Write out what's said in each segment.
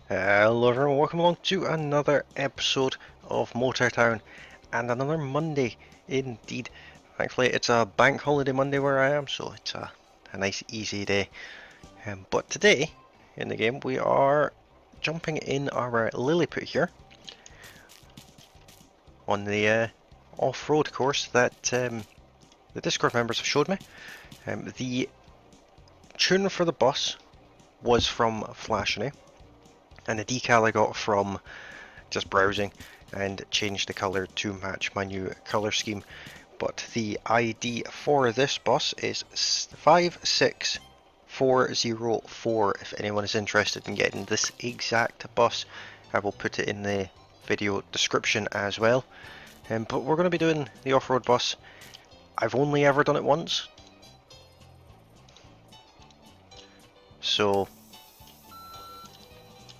Hello everyone, welcome along to another episode of Motor Town and another Monday indeed. Thankfully it's a bank holiday Monday where I am, so it's a nice easy day. But today in the game we are jumping in our Lilliput here on the off-road course that the Discord members have showed me. The tune for the bus was from Flashony and the decal I got from just browsing and changed the colour to match my new colour scheme. But the ID for this bus is 56404. If anyone is interested in getting this exact bus, I will put it in the video description as well. But we're going to be doing the off-road bus. I've only ever done it once, so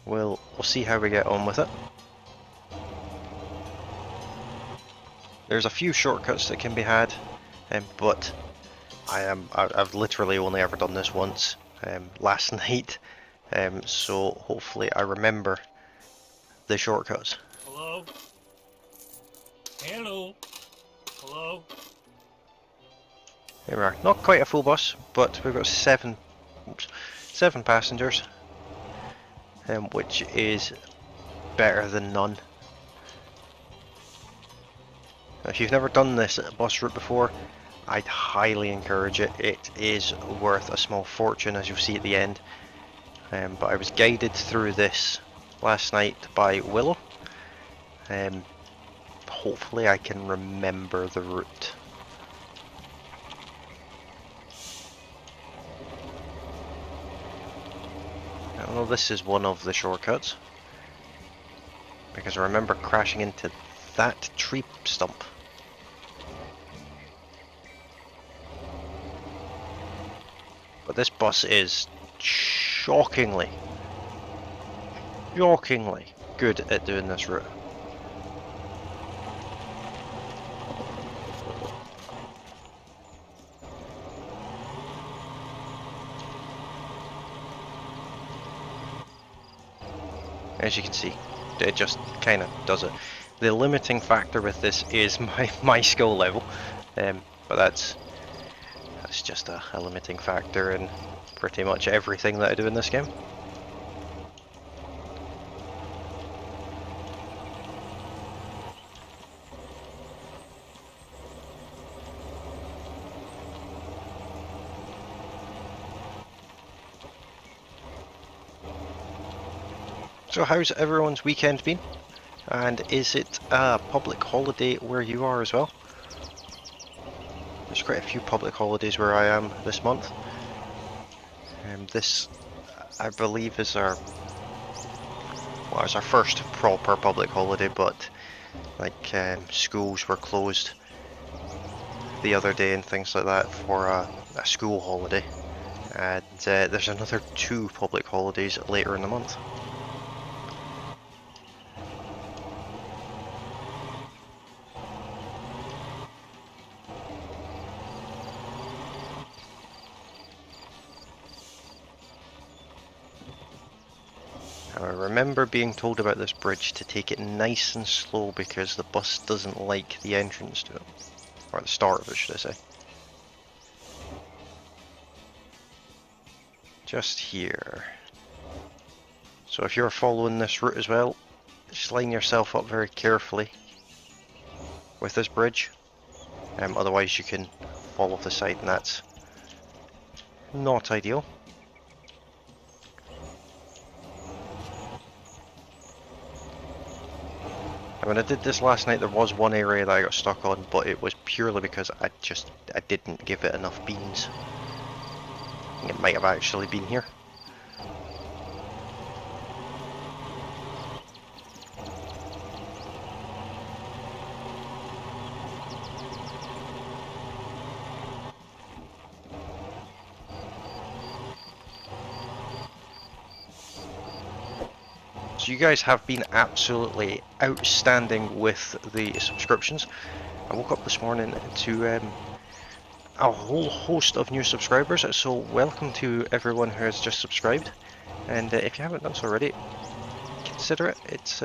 we'll see how we get on with it. There's a few shortcuts that can be had, but I've literally only ever done this once last night, so hopefully I remember the shortcuts. Hello? Hello? Hello? Here we are. Not quite a full bus, but we've got seven passengers, which is better than none. If you've never done this bus route before, I'd highly encourage it. It is worth a small fortune, as you'll see at the end. But I was guided through this last night by Willow. Hopefully I can remember the route. I know this is one of the shortcuts, because I remember crashing into that tree stump. But this bus is shockingly good at doing this route. As you can see, it just kind of does it. The limiting factor with this is my skill level, but that's just a limiting factor in pretty much everything that I do in this game. So how's everyone's weekend been? And is it a public holiday where you are as well? There's quite a few public holidays where I am this month. This, I believe, is it's our first proper public holiday, but like schools were closed the other day and things like that for a school holiday. And there's another 2 public holidays later in the month. I remember being told about this bridge to take it nice and slow because the bus doesn't like the entrance to it. Or the start of it, should I say. Just here. So if you're following this route as well, just line yourself up very carefully with this bridge. Otherwise you can fall off the side and that's not ideal. When I did this last night, there was one area that I got stuck on, but it was purely because I didn't give it enough beans. I think it might have actually been here. So you guys have been absolutely outstanding with the subscriptions. I woke up this morning to a whole host of new subscribers, so welcome to everyone who has just subscribed. And if you haven't done so already, consider it. It's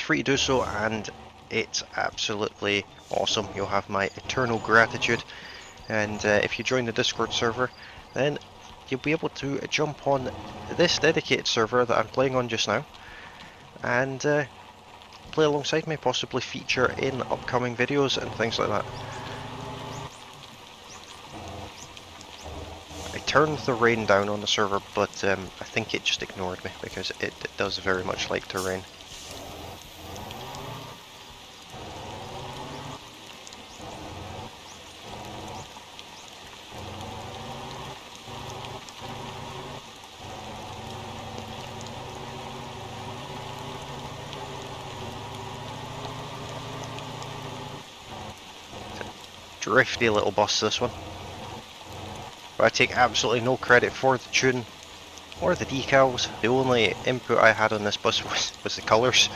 free to do so, and it's absolutely awesome. You'll have my eternal gratitude. And if you join the Discord server, then you'll be able to jump on this dedicated server that I'm playing on just now, and play alongside me, possibly feature in upcoming videos and things like that. I turned the rain down on the server, but I think it just ignored me because it does very much like to rain. Drifty little bus, this one. But I take absolutely no credit for the tune or the decals. The only input I had on this bus was the colours.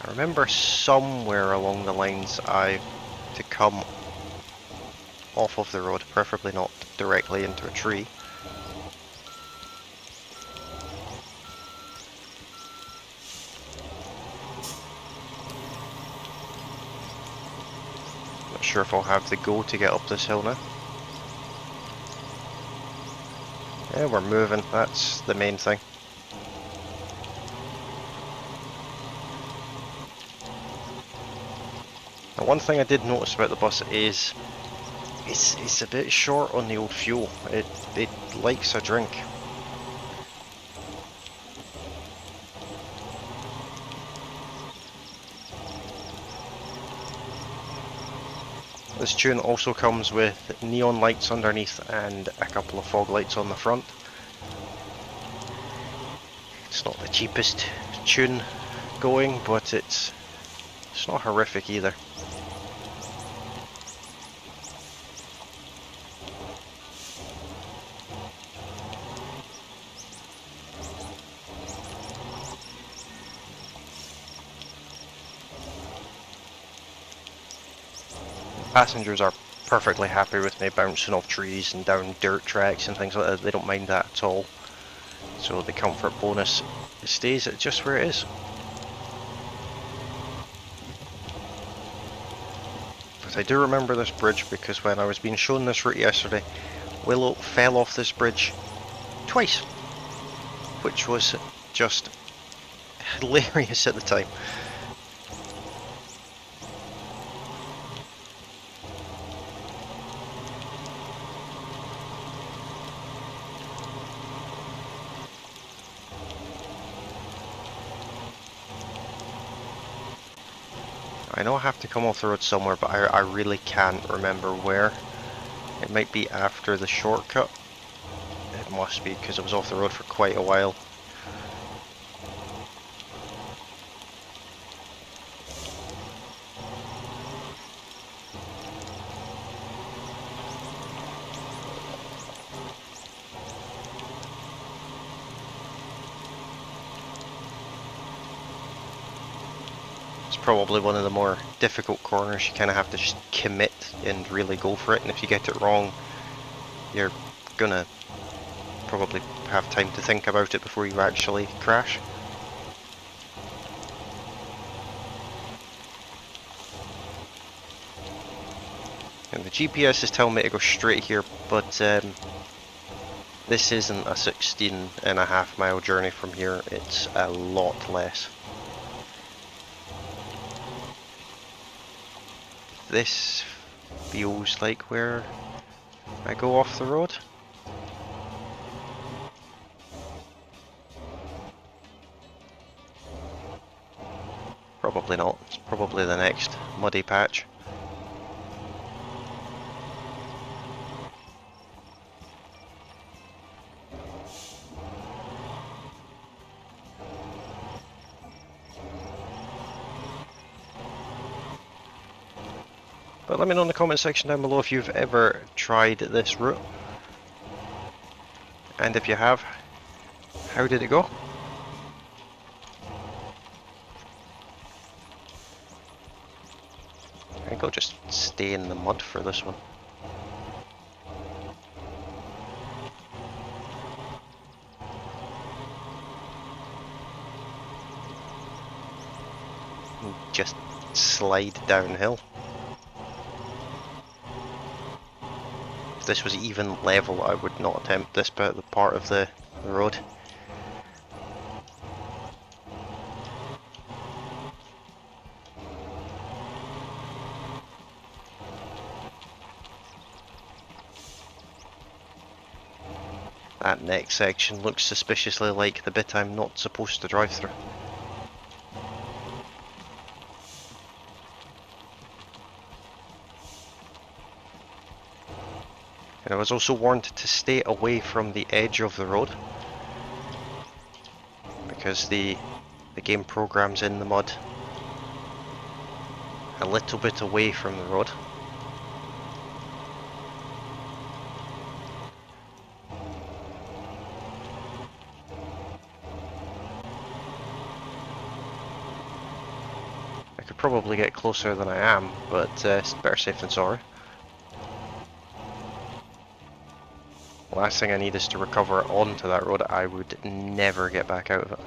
I remember somewhere along the lines to come off of the road, preferably not directly into a tree. Not sure if I'll have the go to get up this hill now. Yeah, we're moving, that's the main thing. Now, one thing I did notice about the bus is it's a bit short on the old fuel. It likes a drink. This tune also comes with neon lights underneath and a couple of fog lights on the front. It's not the cheapest tune going, but it's not horrific either. Passengers are perfectly happy with me bouncing off trees and down dirt tracks and things like that. They don't mind that at all. So the comfort bonus stays at just where it is. But I do remember this bridge because when I was being shown this route yesterday, Willow fell off this bridge twice, which was just hilarious at the time. I know I have to come off the road somewhere, but I really can't remember where. It might be after the shortcut. It must be, because I was off the road for quite a while. It's probably one of the more difficult corners. You kind of have to just commit and really go for it, and if you get it wrong, you're gonna probably have time to think about it before you actually crash. And the GPS is telling me to go straight here, but this isn't a 16.5 mile journey from here, it's a lot less. This feels like where I go off the road. Probably not, it's probably the next muddy patch. But let me know in the comment section down below if you've ever tried this route. And if you have, how did it go? think I'll just stay in the mud for this one. Just slide downhill. If this was even level, I would not attempt this part of the road. That next section looks suspiciously like the bit I'm not supposed to drive through. And I was also warned to stay away from the edge of the road, because the game programs in the mud a little bit away from the road. I could probably get closer than I am, but it's better safe than sorry. Last thing I need is to recover onto that road. I would never get back out of it.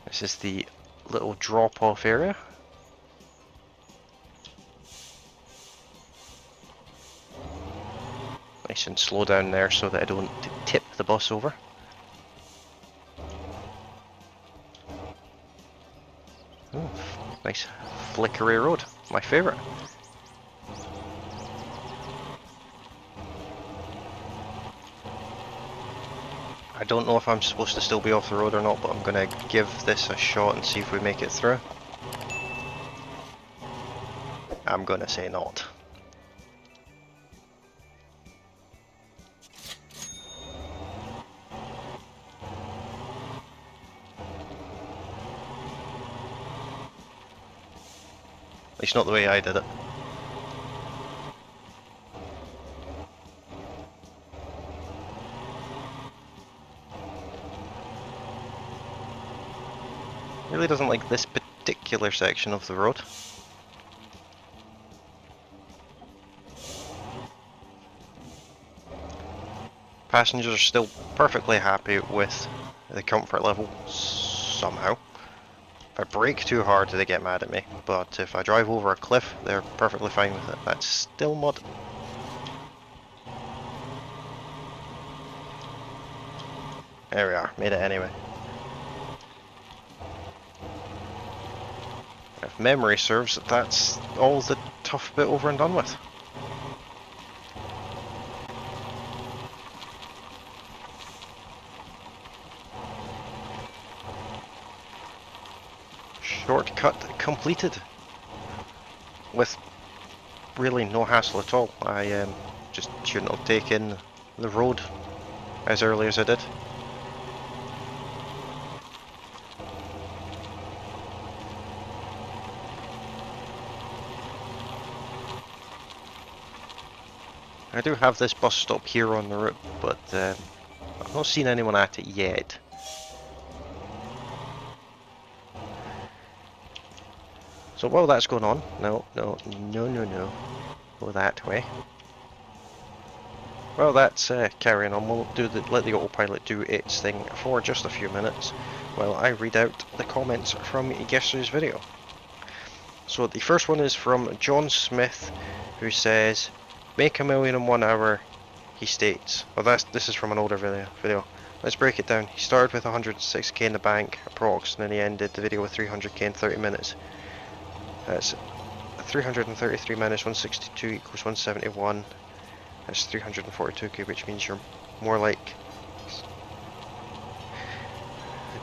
This is the little drop-off area. Nice and slow down there so that I don't tip the bus over. Oh, nice flickery road, my favourite. I don't know if I'm supposed to still be off the road or not, but I'm gonna give this a shot and see if we make it through. I'm gonna say not. At least not the way I did it. Really doesn't like this particular section of the road. Passengers are still perfectly happy with the comfort level, somehow. If I brake too hard, they get mad at me, but if I drive over a cliff, they're perfectly fine with it. That's still mud. There we are, made it anyway. If memory serves, that's all the tough bit over and done with. Shortcut completed. With really no hassle at all. I just shouldn't have taken the road as early as I did. I do have this bus stop here on the route, but I've not seen anyone at it yet. So while that's going on, no, go that way. Well, that's carrying on. We'll let the autopilot do its thing for just a few minutes while I read out the comments from yesterday's video. So the first one is from John Smith, who says, "Make $1 million in 1 hour." He states, "Oh, this is from an older video. Let's break it down. He started with 106k in the bank, approx, and then he ended the video with 300k in 30 minutes. That's 333 minus 162 equals 171. That's 342k, which means you're more like...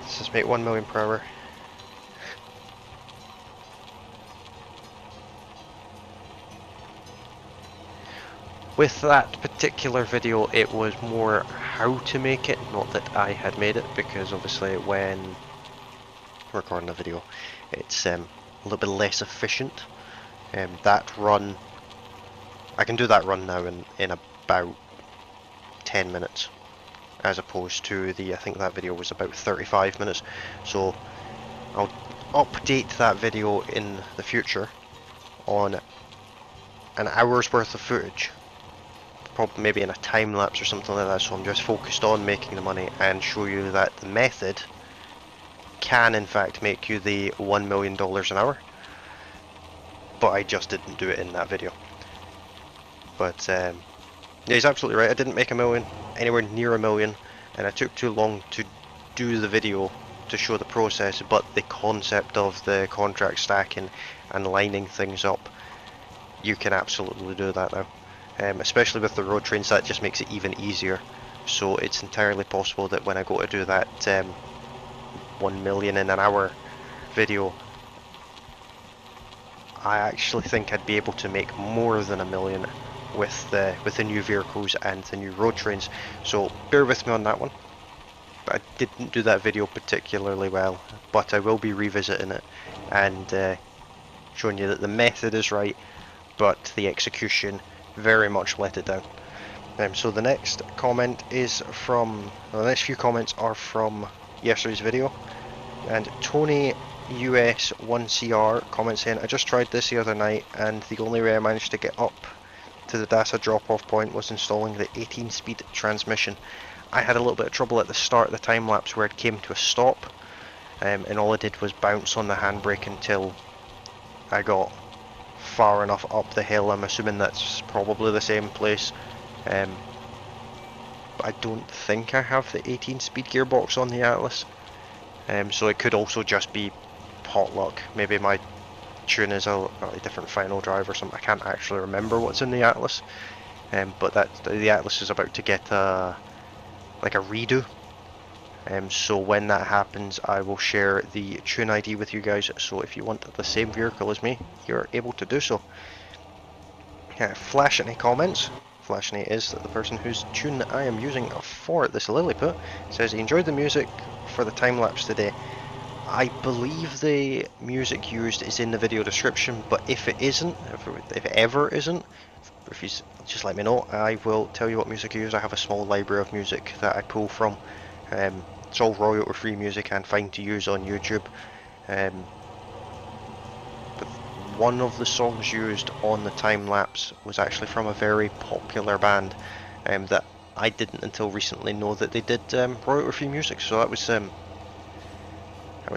Let's just make 1 million per hour. With that particular video, it was more how to make it, not that I had made it, because obviously when recording a video, it's a little bit less efficient. That run, I can do that run now in about 10 minutes, as opposed to I think that video was about 35 minutes. So I'll update that video in the future on an hour's worth of footage, probably maybe in a time lapse or something like that. So I'm just focused on making the money and show you that the method can in fact make you the $1 million an hour, but I just didn't do it in that video. But yeah, he's absolutely right. I didn't make anywhere near a million, and I took too long to do the video to show the process, but the concept of the contract stacking and lining things up, you can absolutely do that now. Especially with the road trains, that just makes it even easier. So it's entirely possible that when I go to do that 1 million in an hour video, I actually think I'd be able to make more than a million with the new vehicles and the new road trains. So bear with me on that one. I didn't do that video particularly well, but I will be revisiting it and showing you that the method is right, but the execution very much let it down. So the next comment is from, well, the next few comments are from yesterday's video, and Tony US1CR comments saying, I just tried this the other night and the only way I managed to get up to the DASA drop-off point was installing the 18-speed transmission. I had a little bit of trouble at the start of the time-lapse where it came to a stop, and all I did was bounce on the handbrake until I got far enough up the hill. I'm assuming that's probably the same place. But I don't think I have the 18-speed gearbox on the Atlas, so it could also just be pot luck. Maybe my tune is a different final drive or something. I can't actually remember what's in the Atlas, but the Atlas is about to get like a redo. So when that happens, I will share the tune ID with you guys. So if you want the same vehicle as me, you're able to do so. Flash any comments. Flashny is the person whose tune I am using for this Lilliput. Says he enjoyed the music for the time lapse today. I believe the music used is in the video description, but if it isn't, if it ever isn't, if you just let me know, I will tell you what music I use. I have a small library of music that I pull from. It's all royalty-free music and fine to use on YouTube. But one of the songs used on the time lapse was actually from a very popular band that I didn't until recently know that they did royalty-free music. So that was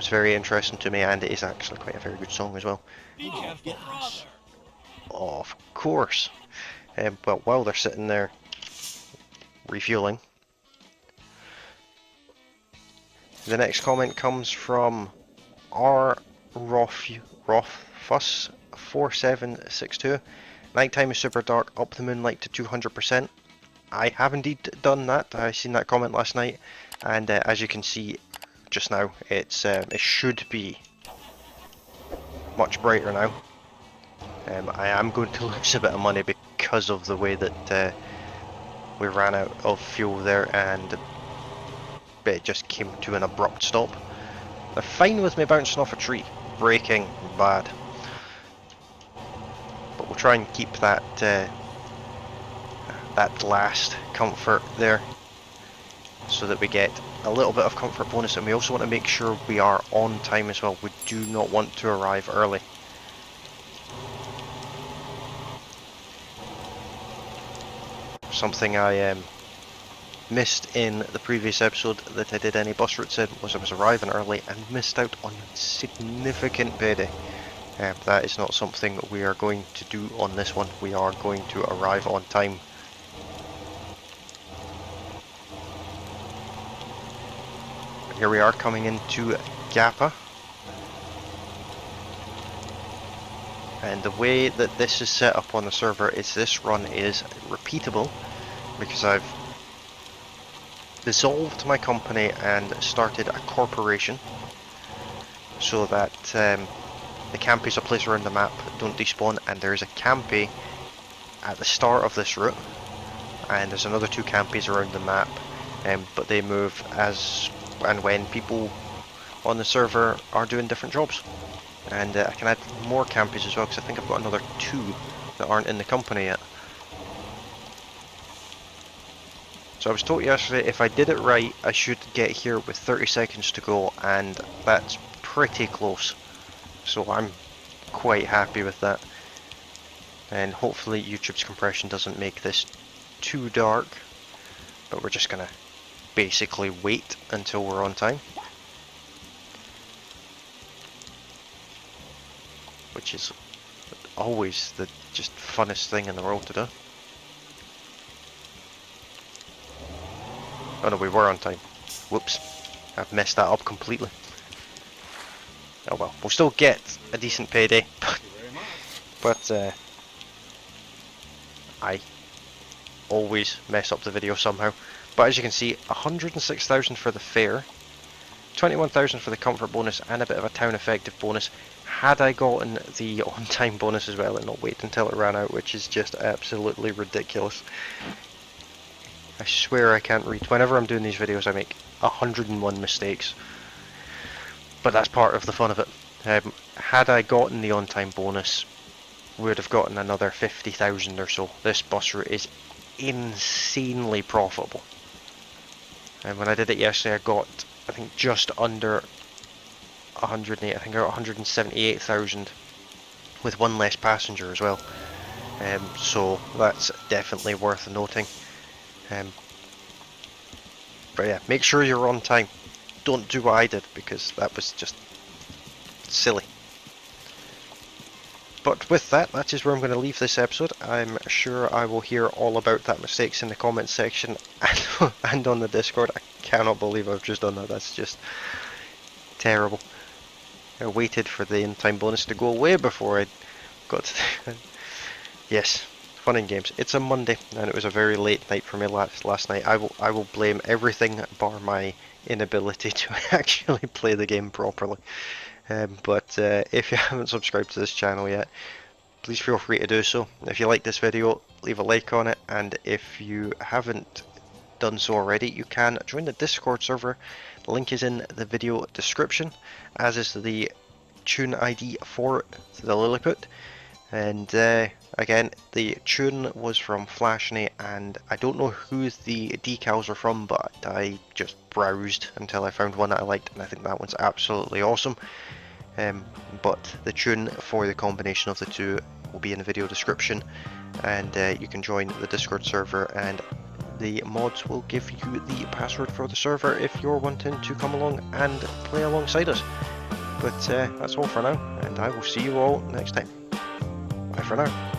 very interesting to me, and it is actually quite a very good song as well. Oh, gosh. Oh, of course. But while they're sitting there refueling, the next comment comes from R. Rothfuss4762. Nighttime is super dark, up the moonlight to 200%. I have indeed done that. I seen that comment last night, and as you can see just now, it should be much brighter now. I am going to lose a bit of money because of the way that we ran out of fuel there, and it just came to an abrupt stop. They're fine with me bouncing off a tree. Braking, bad. But we'll try and keep that that last comfort there, so that we get a little bit of comfort bonus, and we also want to make sure we are on time as well. We do not want to arrive early. Something I missed in the previous episode that I did any bus routes in was I was arriving early and missed out on significant payday. That is not something we are going to do on this one. We are going to arrive on time. Here we are coming into Gappa. And the way that this is set up on the server is this run is repeatable because I've dissolved my company and started a corporation so that the campies are placed around the map don't despawn, and there is a campy at the start of this route, and there's another 2 campies around the map, but they move as and when people on the server are doing different jobs. And I can add more campies as well, because I think I've got another 2 that aren't in the company yet. So I was told yesterday if I did it right, I should get here with 30 seconds to go, and that's pretty close. So I'm quite happy with that. And hopefully YouTube's compression doesn't make this too dark, but we're just gonna basically wait until we're on time. Which is always the just funnest thing in the world to do. Oh no, we were on time. Whoops. I've messed that up completely. Oh well, we'll still get a decent payday. But I always mess up the video somehow. But as you can see, 106,000 for the fare, 21,000 for the comfort bonus, and a bit of a town effective bonus. Had I gotten the on-time bonus as well and not wait until it ran out, which is just absolutely ridiculous. I swear I can't read. Whenever I'm doing these videos I make 101 mistakes. But that's part of the fun of it. Had I gotten the on-time bonus, we would have gotten another 50,000 or so. This bus route is insanely profitable. And when I did it yesterday, I got, I think, just under 108. I think I got 178,000 with one less passenger as well. So that's definitely worth noting. But yeah, make sure you're on time. Don't do what I did, because that was just silly. But with that, that is where I'm going to leave this episode. I'm sure I will hear all about that mistakes in the comments section and on the Discord. I cannot believe I've just done that. That's just terrible. I waited for the in-time bonus to go away before I got to yes, fun and games. It's a Monday, and it was a very late night for me last night. I will blame everything bar my inability to actually play the game properly. But if you haven't subscribed to this channel yet, please feel free to do so. If you like this video, leave a like on it, and if you haven't done so already, you can join the Discord server. The link is in the video description, as is the tune ID for the Lilliput. And again, the tune was from Flashney, and I don't know who the decals are from, but I just browsed until I found one that I liked, and I think that one's absolutely awesome. But the tune for the combination of the two will be in the video description, and you can join the Discord server, and the mods will give you the password for the server if you're wanting to come along and play alongside us. But that's all for now, and I will see you all next time. Bye for now.